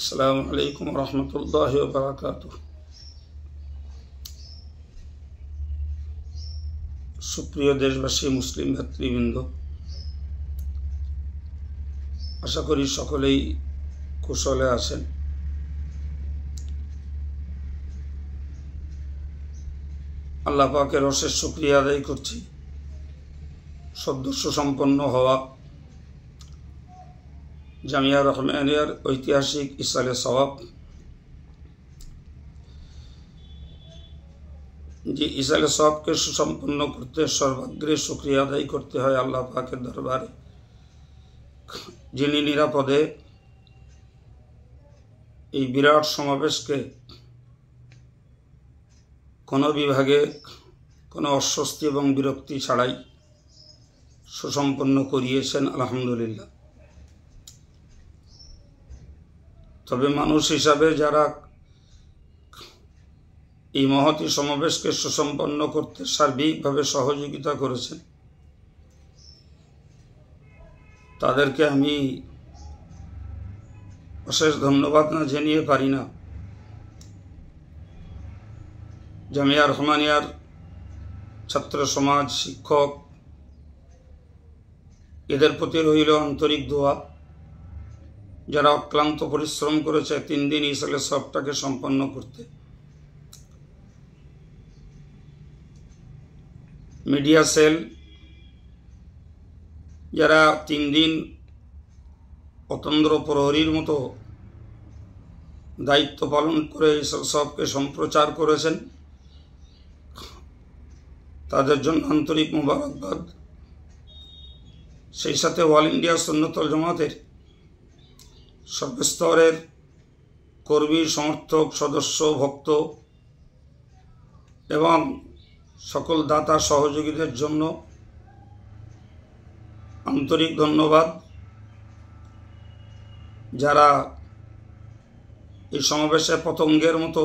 আসসালামু আলাইকুম রহমতুল্লাহি ওয়া বারাকাতুহু। সুপ্রিয় দেশবাসী, মুসলিম ভাতৃবৃন্দ, আশা করি সকলেই কুশলে আছেন। আল্লাহ পাকের অশেষ শুকরিয়া আদায় করছি সদস্য সম্পন্ন হওয়া জামিয়া রহমানিয়ার ঐতিহাসিক ইসালে সওয়াব, যে ইসালে সওয়াবকে সুসম্পন্ন করতে সর্বাগ্রে শুকরিয়া আদায় করতে হয় আল্লাহ পাকের দরবারে, যিনি নিরাপদে এই বিরাট সমাবেশকে কোনো বিভাগে কোনো অস্বস্তি এবং বিরক্তি ছাড়াই সুসম্পন্ন করিয়েছেন। আলহামদুলিল্লাহ। তবে মানুষ হিসাবে যারা এই মহতী সমাবেশকে সুসম্পন্ন করতে সার্বিকভাবে সহযোগিতা করেছেন, তাদেরকে আমি অশেষ ধন্যবাদ না জানিয়ে পারি না। জামিয়া রহমানিয়ার ছাত্র সমাজ, শিক্ষক, এদের প্রতি রইল আন্তরিক দোয়া, যারা অক্লান্ত পরিশ্রম করেছে 3 দিন ইসালে সওয়াবটাকে সম্পন্ন করতে। মিডিয়া সেল যারা 3 দিন অতন্দ্র প্রহরীর মতো দায়িত্ব পালন করে ইসালে সওয়াবকে সম্প্রচার করেছেন, তাদের জন্য আন্তরিক মোবারকবাদ। সেই সাথে অল ইন্ডিয়া সুন্নতুল জামাতের সর্বস্তরের কর্মী, সমর্থক, সদস্য, ভক্ত এবং সকল দাতা সহযোগীদের জন্য আন্তরিক ধন্যবাদ। যারা এই সমাবেশে পতঙ্গের মতো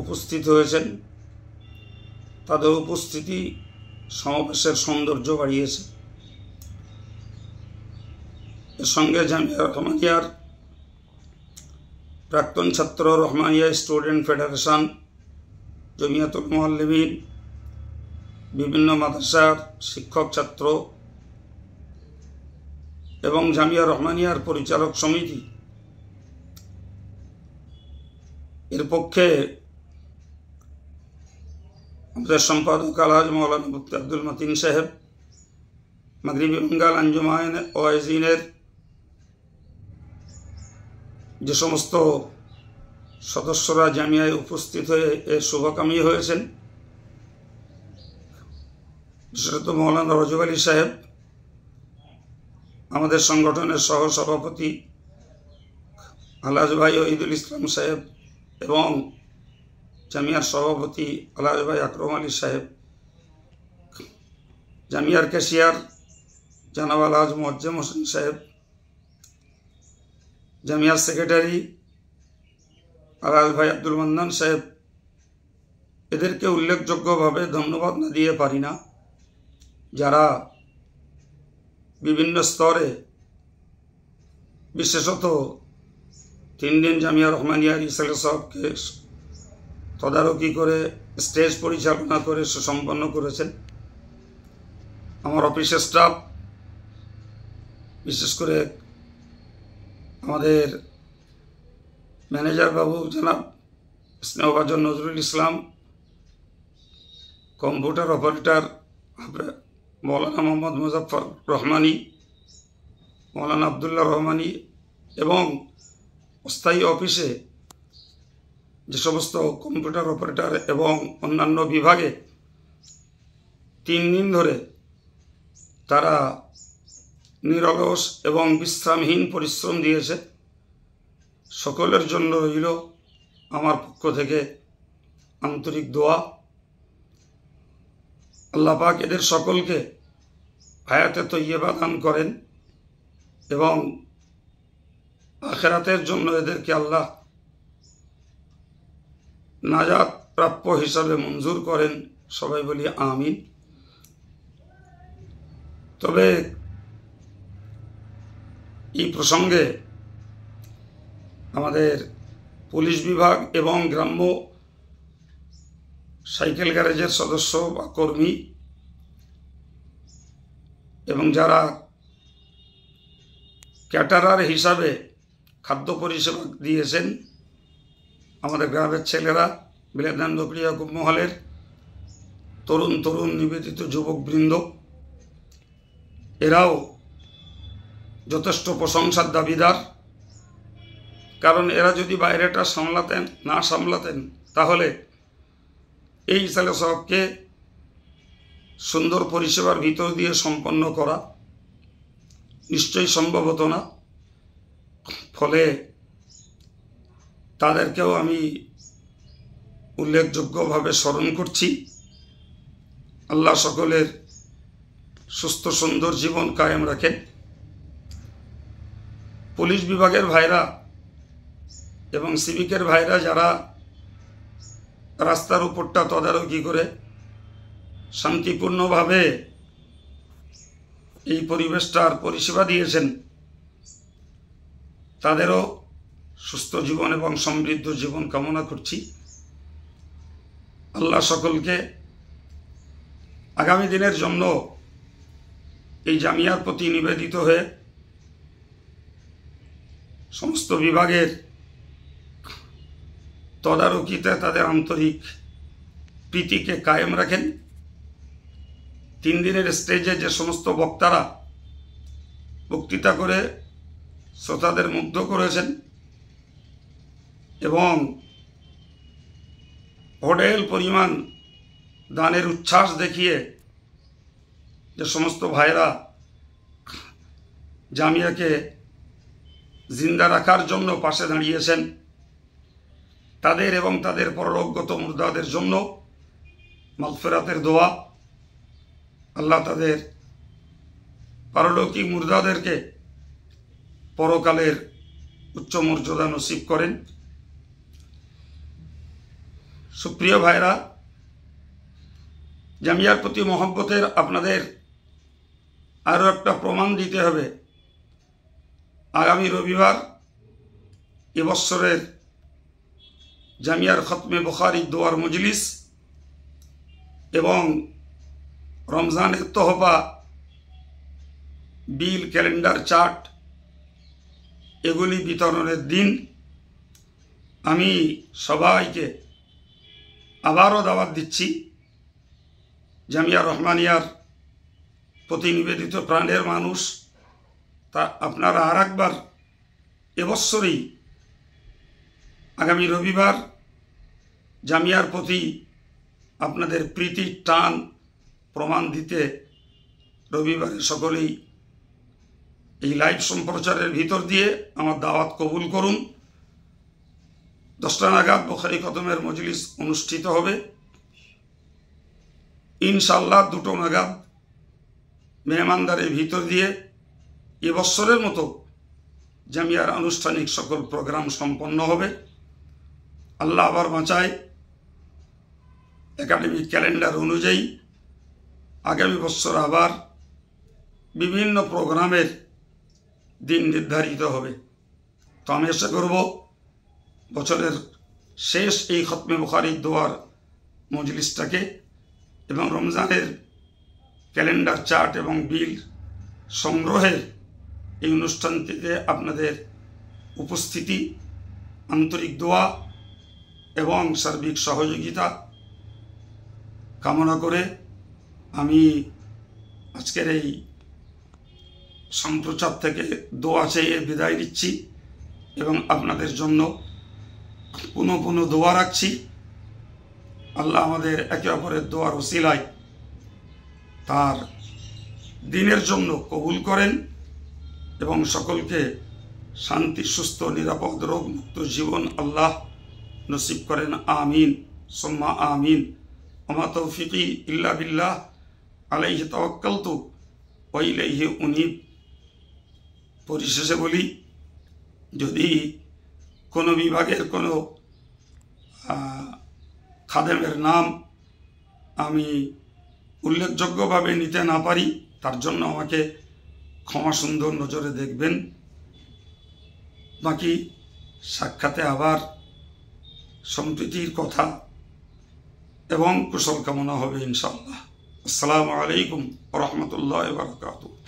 উপস্থিত হয়েছেন, তাদের উপস্থিতি সমাবেশের সৌন্দর্য বাড়িয়েছে। এর সঙ্গে জামিয়া রহমানিয়ার প্রাক্তন ছাত্র, রহমানিয়া স্টুডেন্ট ফেডারেশন, জমিয়াতুল মুআল্লিমিন, বিভিন্ন মাদ্রাসার শিক্ষক, ছাত্র এবং জামিয়া রহমানিয়ার পরিচালক সমিতি, এর পক্ষে আমাদের সম্পাদক আলহাজ মৌলানা মুফতি আব্দুল মতিন সাহেব, মাগরিবি বেঙ্গল আঞ্জুমান ওয়াইজিনের যে সমস্ত সদস্যরা জামিয়ায় উপস্থিত হয়ে এর শুভকামী হয়েছেন, বিশেষত মৌলানা রজব আলী সাহেব, আমাদের সংগঠনের সহ সভাপতি আলহাজ ভাই ওহিদুল ইসলাম সাহেব এবং জামিয়ার সভাপতি আলহাজ ভাই আকরম আলী সাহেব, জামিয়ার ক্যাশিয়ার জানাব আলহাজ মোয়াজ্জেম হোসেন সাহেব, জামিয়ার সেক্রেটারি আলহাজ ভাই আব্দুল মান্নান সাহেব, এদেরকে উল্লেখযোগ্যভাবে ধন্যবাদ না দিয়ে পারি না, যারা বিভিন্ন স্তরে, বিশেষত 3 দিন জামিয়া রহমানিয়ার ইসালে সওয়াবকে তদারকি করে স্টেজ পরিচালনা করে সুসম্পন্ন করেছেন। আমার অফিসের স্টাফ, বিশেষ করে আমাদের ম্যানেজার বাবু জনাব স্নেহভাজন নজরুল ইসলাম, কম্পিউটার অপারেটর মৌলানা মোহাম্মদ মুজাফফর রহমানি, মৌলানা আবদুল্লাহ রহমানি এবং অস্থায়ী অফিসে যে সমস্ত কম্পিউটার অপারেটর এবং অন্যান্য বিভাগে 3 দিন ধরে তারা নিরলস এবং বিশ্রামহীন পরিশ্রম দিয়েছে, সকলের জন্য রইল আমার পক্ষ থেকে আন্তরিক দোয়া। আল্লাহ পাক এদের সকলকে হায়াতে তৈয়বা দান করেন এবং আখিরাতের জন্য এদেরকে আল্লাহ নাজাত প্রাপ্য হিসাবে মঞ্জুর করেন। সবাই বলি আমিন। তবে এই প্রসঙ্গে আমাদের পুলিশ বিভাগ এবং গ্রাম্য সাইকেল গ্যারেজের সদস্য বা কর্মী এবং যারা ক্যাটারার হিসাবে খাদ্য পরিষেবা দিয়েছেন, আমাদের গ্রামের ছেলেরা, বিলাদানন্দ ক্রিয়া মহলের তরুণ নিবেদিত যুবকবৃন্দ, এরাও যথেষ্ট প্রশংসার দাবিদার। কারণ এরা যদি বাইরেটা না সামলাতেন তাহলে এই ইসালে সাহেবকে সুন্দর পরিষেবার ভিতর দিয়ে সম্পন্ন করা নিশ্চয়ই সম্ভব হতো না। ফলে তাদেরকেও আমি উল্লেখযোগ্যভাবে স্মরণ করছি। আল্লাহ সকলের সুস্থ সুন্দর জীবন কায়েম রাখেন। পুলিশ বিভাগের ভাইরা এবং সিভিকের ভাইরা যারা রাস্তার উপরটা তদারকি করে শান্তিপূর্ণভাবে এই পরিবেশটার পরিষেবা দিয়েছেন, তাদেরও সুস্থ জীবন এবং সমৃদ্ধ জীবন কামনা করছি। আল্লাহ সকলকে আগামী দিনের জন্য এই জামিয়ার প্রতি নিবেদিত হয়ে সমস্ত বিভাগের তদারকিতে তাদের আন্তরিক প্রীতিকে কায়েম রাখেন। 3 দিনের স্টেজে যে সমস্ত বক্তারা বক্তৃতা করে শ্রোতাদের মুগ্ধ করেছেন এবং হোডেল পরিমাণ দানের উচ্ছ্বাস দেখিয়ে যে সমস্ত ভাইরা জামিয়াকে জিন্দা রাখার জন্য পাশে দাঁড়িয়েছেন, তাদের এবং তাদের পরলোকগত মুর্দাদের জন্য মাগফিরাতের দোয়া। আল্লাহ তাদের পারলৌকিক মুর্দাদেরকে পরকালের উচ্চ মর্যাদা নসিব করেন। সুপ্রিয় ভাইরা, জামিয়ার প্রতি মহব্বতের আপনাদের আরও একটা প্রমাণ দিতে হবে। আগামী রবিবার এবছরের জামিয়ার খতমে বুখারী দোয়ার মজলিস এবং রমজানের তোহফা, বিল, ক্যালেন্ডার, চার্ট এগুলি বিতরণের দিন। আমি সবাইকে আবারও দাওয়াত দিচ্ছি জামিয়া রহমানিয়ার প্রতি নিবেদিত প্রাণের মানুষ, তা আপনারা আর একবার এবছরই আগামী রবিবার জামিয়ার প্রতি আপনাদের প্রীতির টান প্রমাণ দিতে রবিবারে সকলেই এই লাইভ সম্প্রচারের ভিতর দিয়ে আমার দাওয়াত কবুল করুন। 10টা নাগাদ বুখারী খতমের মজলিস অনুষ্ঠিত হবে। ইনশাআল্লাহ 2টো নাগাদ মেহমানদারের ভিতর দিয়ে এবছরের মতো জামিয়ার আনুষ্ঠানিক সকল প্রোগ্রাম সম্পন্ন হবে। আল্লাহ আবার বাঁচায়, একাডেমিক ক্যালেন্ডার অনুযায়ী আগামী বছর আবার বিভিন্ন প্রোগ্রামের দিন নির্ধারিত হবে। তো আমি আশা করব বছরের শেষ এই খতমে বুখারী দোয়ার মজলিসটাকে এবং রমজানের ক্যালেন্ডার, চার্ট এবং বিল সংগ্রহের এই অনুষ্ঠানটিতে আপনাদের উপস্থিতি, আন্তরিক দোয়া এবং সার্বিক সহযোগিতা কামনা করে আমি আজকের এই সম্প্রচার থেকে দোয়া চেয়ে বিদায় নিচ্ছি এবং আপনাদের জন্য পুনঃ দোয়া রাখছি। আল্লাহ আমাদের একে অপরের দোয়ার ওসিলায় তার দিনের জন্য কবুল করেন এবং সকলকে শান্তি, সুস্থ, নিরাপদ, রোগমুক্ত জীবন আল্লাহ নসিব করেন। আমিন সুম্মা আমিন। ওমা তৌফিকি ইল্লা বিল্লাহ, আলাইহি তাওয়াক্কালতু ওয়া ইলাইহি উনীব। পরিশেষে বলি, যদি কোনো বিভাগের কোনো খাদেমের নাম আমি উল্লেখযোগ্যভাবে নিতে না পারি, তার জন্য আমাকে ক্ষমা সুন্দর নজরে দেখবেন। বাকি সাক্ষাতে আবার সম্প্রীতির কথা এবং কুশল কামনা হবে ইনশাআল্লাহ। আসসালামু আলাইকুম ওয়া রাহমাতুল্লাহি ওয়া বারাকাতুহু।